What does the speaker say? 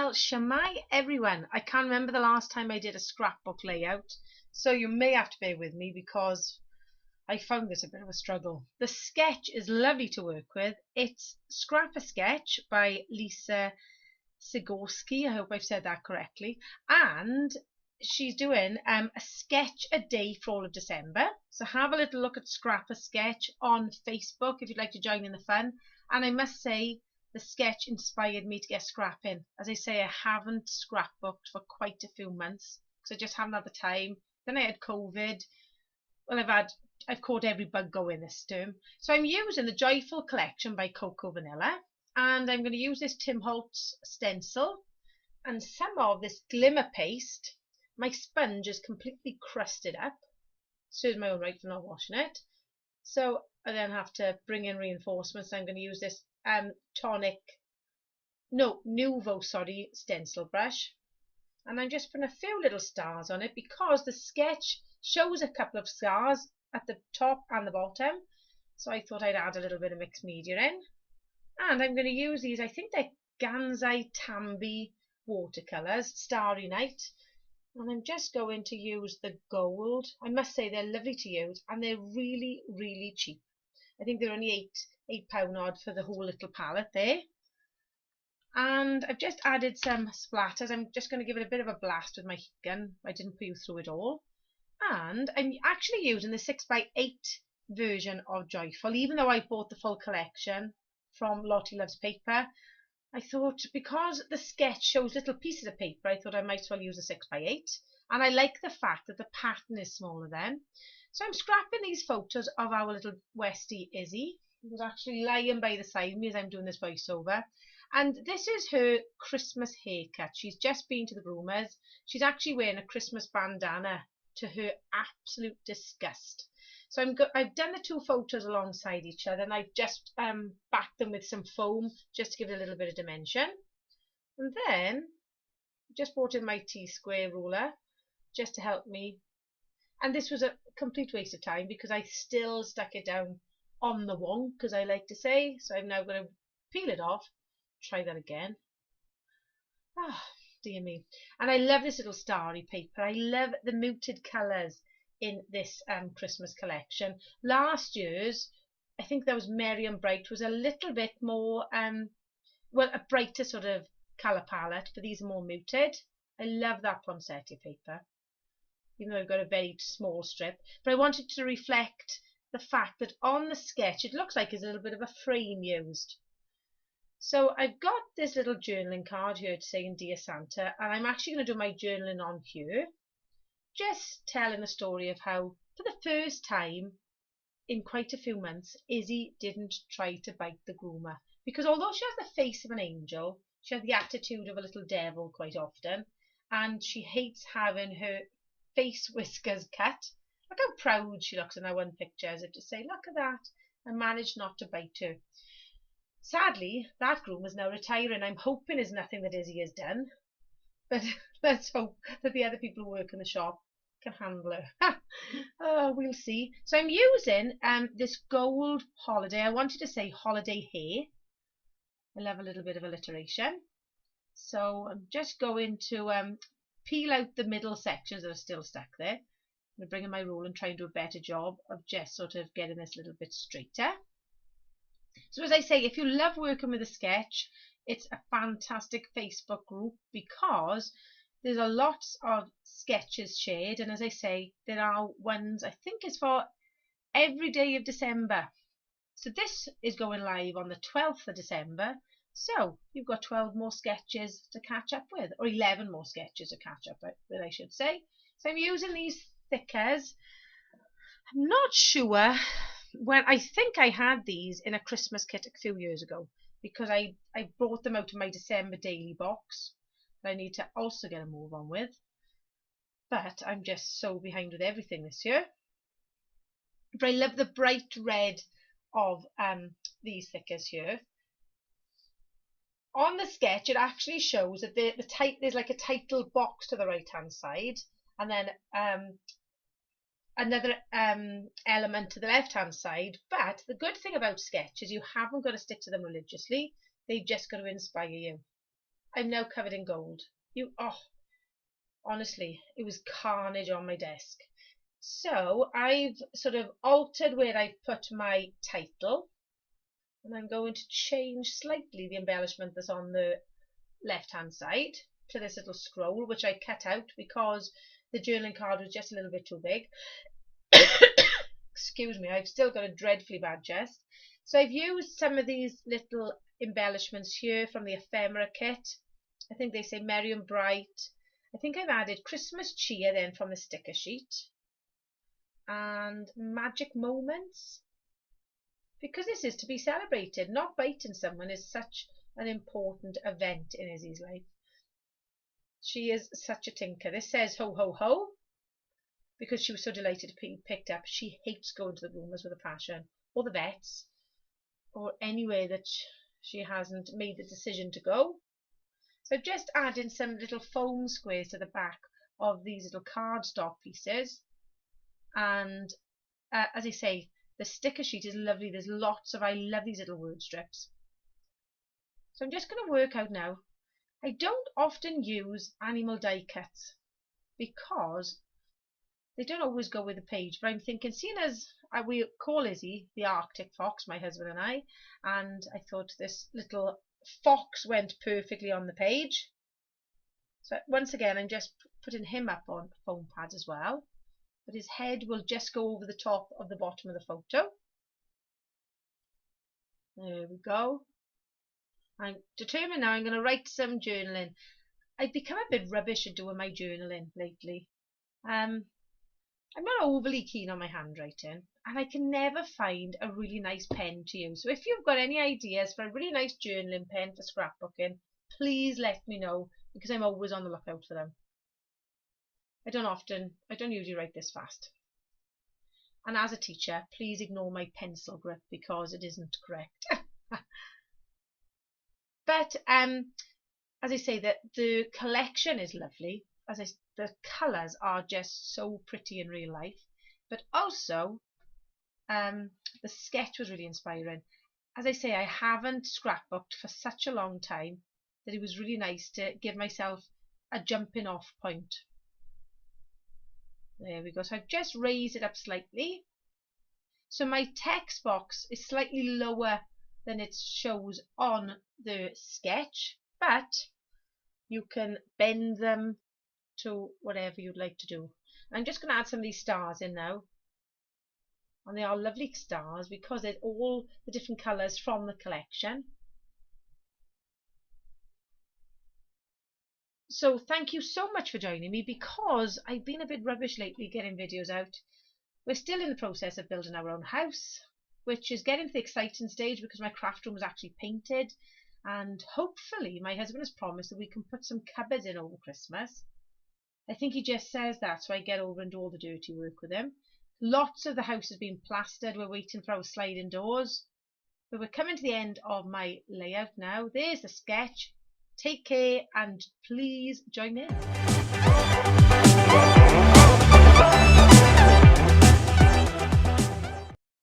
Well, Shamai everyone. I can't remember the last time I did a scrapbook layout, so you may have to bear with me because I found this a bit of a struggle. The sketch is lovely to work with. It's Scrap a Sketch by Lisa Sigorski. I hope I've said that correctly. And she's doing a sketch a day for all of December. So have a little look at Scrap a Sketch on Facebook if you'd like to join in the fun. And I must say, the sketch inspired me to get scrapping. As I say, I haven't scrapbooked for quite a few months because I just haven't had the time. Then I had COVID. Well, I've caught every bug going this term. So I'm using the Joyful Collection by Cocoa Vanilla, and I'm going to use this Tim Holtz stencil and some of this glimmer paste. My sponge is completely crusted up. Serves my own right for not washing it. So I then have to bring in reinforcements. I'm going to use this Nuvo stencil brush, and I'm just putting a few little stars on it because the sketch shows a couple of stars at the top and the bottom, so I thought I'd add a little bit of mixed media in. And I'm going to use these, I think they're Gansai Tambi watercolours, Starry Night, and I'm just going to use the gold. I must say they're lovely to use and they're really, really cheap. I think they're only £8 odd for the whole little palette there. And I've just added some splatters. I'm just going to give it a bit of a blast with my heat gun. I didn't put you through it all. And I'm actually using the 6x8 version of Joyful, even though I bought the full collection from Lottie Loves Paper. I thought because the sketch shows little pieces of paper, I thought I might as well use a 6x8. And I like the fact that the pattern is smaller then. So I'm scrapping these photos of our little Westie Izzy, who was actually lying by the side of me as I'm doing this voiceover. And this is her Christmas haircut. She's just been to the groomers. She's actually wearing a Christmas bandana to her absolute disgust. So I've done the two photos alongside each other, and I've just backed them with some foam just to give it a little bit of dimension. And then just brought in my T-square ruler just to help me. And this was a complete waste of time because I still stuck it down on the wonk, as I like to say. So I'm now going to peel it off. Try that again. Ah, dear me. And I love this little starry paper. I love the muted colours in this Christmas collection. Last year's, I think that was Merry and Bright, was a little bit more, well, a brighter sort of colour palette, but these are more muted. I love that poinsettia paper, even though I've got a very small strip. But I wanted to reflect the fact that on the sketch, it looks like there's a little bit of a frame used. So I've got this little journaling card here saying Dear Santa, and I'm actually going to do my journaling on here, just telling the story of how, for the first time in quite a few months, Izzy didn't try to bite the groomer. Because although she has the face of an angel, she has the attitude of a little devil quite often, and she hates having her face whiskers cut. Look how proud she looks in that one picture, as if to say, look at that, I managed not to bite her. Sadly, that groom is now retiring. I'm hoping there's nothing that Izzy has done, but let's hope that the other people who work in the shop can handle her. Oh, we'll see. So I'm using this gold holiday. I wanted to say holiday hair. I love a little bit of alliteration. So I'm just going to peel out the middle sections that are still stuck there. I'm going to bring in my rule and try and do a better job of just sort of getting this a little bit straighter. So as I say, if you love working with a sketch, it's a fantastic Facebook group because there's a lot of sketches shared, and as I say, there are ones I think is for every day of December. So this is going live on the 12th of December, so you've got 12 more sketches to catch up with, or 11 more sketches to catch up with, I should say. So I'm using these thickers. I'm not sure. Well, I think I had these in a Christmas kit a few years ago because I brought them out of my December daily box that I need to also get a move on with. But I'm just so behind with everything this year. But I love the bright red of these thickers here. On the sketch, it actually shows that there's like a title box to the right hand side, and then another element to the left hand side. But the good thing about sketches, you haven't got to stick to them religiously. They've just got to inspire you. I'm now covered in gold. Honestly, it was carnage on my desk. So I've sort of altered where I've put my title, and I'm going to change slightly the embellishment that's on the left hand side to this little scroll, which I cut out because the journaling card was just a little bit too big. Excuse me, I've still got a dreadfully bad chest. So I've used some of these little embellishments here from the ephemera kit. I think they say merry and bright. I think I've added Christmas cheer then from the sticker sheet, and magic moments, because this is to be celebrated. Not biting someone is such an important event in Izzy's life. She is such a tinker. This says ho ho ho because she was so delighted to be picked up. She hates going to the groomers with a passion, or the vets, or anywhere that she hasn't made the decision to go. So I've just added some little foam squares to the back of these little cardstock pieces, and as I say, the sticker sheet is lovely. There's lots of, I love these little word strips. So I'm just going to work out now. I don't often use animal die cuts because they don't always go with the page, but I'm thinking, seeing as we call Izzy the Arctic fox, my husband and I thought this little fox went perfectly on the page. So once again, I'm just putting him up on foam pads as well, but his head will just go over the top of the bottom of the photo. There we go. I'm determined now I'm going to write some journaling. I've become a bit rubbish at doing my journaling lately. I'm not overly keen on my handwriting, and I can never find a really nice pen to use. So if you've got any ideas for a really nice journaling pen for scrapbooking, please let me know, because I'm always on the lookout for them. I don't usually write this fast. And as a teacher, please ignore my pencil grip because it isn't correct. But as I say, that the collection is lovely. The colours are just so pretty in real life. But also, the sketch was really inspiring. As I say, I haven't scrapbooked for such a long time that it was really nice to give myself a jumping off point. There we go. So I've just raised it up slightly. So my text box is slightly lower than it shows on the sketch, but you can bend them to whatever you'd like to do. I'm just going to add some of these stars in now, and they are lovely stars because they're all the different colours from the collection. So thank you so much for joining me, because I've been a bit rubbish lately getting videos out. We're still in the process of building our own house, which is getting to the exciting stage because my craft room was actually painted, and hopefully my husband has promised that we can put some cupboards in over Christmas. I think he just says that so I get over and do all the dirty work with him. Lots of the house has been plastered. We're waiting for our sliding doors. But we're coming to the end of my layout now. There's the sketch. Take care and please join in.